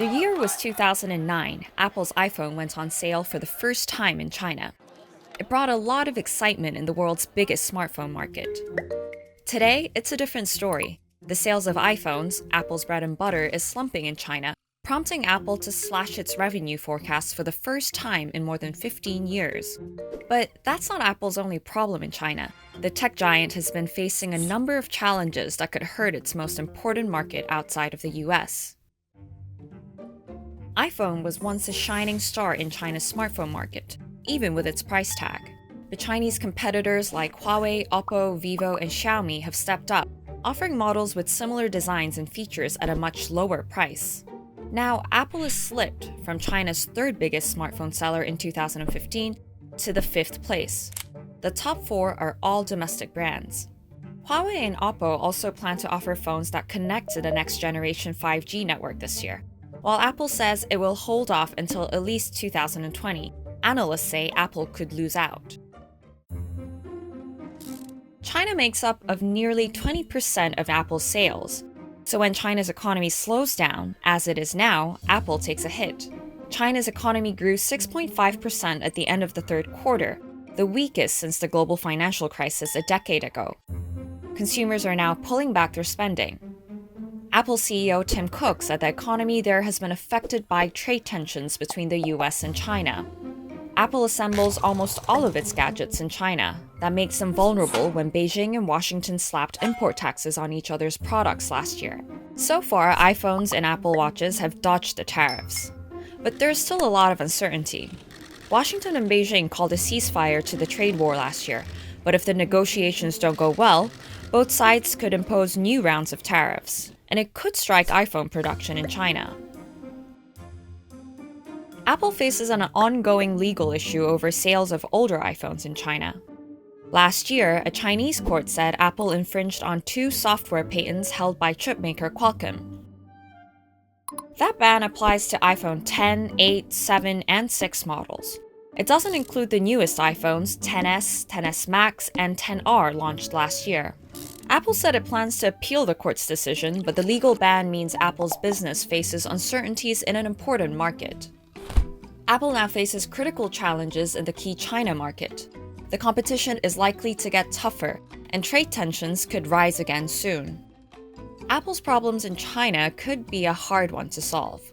The year was 2009. Apple's iPhone went on sale for the first time in China. It brought a lot of excitement in the world's biggest smartphone market. Today, it's a different story. The sales of iPhones, Apple's bread and butter, is slumping in China, prompting Apple to slash its revenue forecast for the first time in more than 15 years. But that's not Apple's only problem in China. The tech giant has been facing a number of challenges that could hurt its most important market outside of the US. iPhone was once a shining star in China's smartphone market, even with its price tag. But Chinese competitors like Huawei, Oppo, Vivo, and Xiaomi have stepped up, offering models with similar designs and features at a much lower price. Now, Apple has slipped from China's third biggest smartphone seller in 2015 to the fifth place. The top four are all domestic brands. Huawei and Oppo also plan to offer phones that connect to the next generation 5G network this year. While Apple says it will hold off until at least 2020, analysts say Apple could lose out. China makes up of nearly 20% of Apple's sales. So when China's economy slows down, as it is now, Apple takes a hit. China's economy grew 6.5% at the end of the third quarter, the weakest since the global financial crisis a decade ago. Consumers are now pulling back their spending. Apple CEO Tim Cook said the economy there has been affected by trade tensions between the US and China. Apple assembles almost all of its gadgets in China. That makes them vulnerable when Beijing and Washington slapped import taxes on each other's products last year. So far, iPhones and Apple Watches have dodged the tariffs. But there's still a lot of uncertainty. Washington and Beijing called a ceasefire to the trade war last year, but if the negotiations don't go well, both sides could impose new rounds of tariffs, and it could strike iPhone production in China. Apple faces an ongoing legal issue over sales of older iPhones in China. Last year, a Chinese court said Apple infringed on 2 software patents held by chipmaker Qualcomm. That ban applies to iPhone 10, 8, 7, and 6 models. It doesn't include the newest iPhones, XS, XS Max, and XR launched last year. Apple said it plans to appeal the court's decision, but the legal ban means Apple's business faces uncertainties in an important market. Apple now faces critical challenges in the key China market. The competition is likely to get tougher, and trade tensions could rise again soon. Apple's problems in China could be a hard one to solve.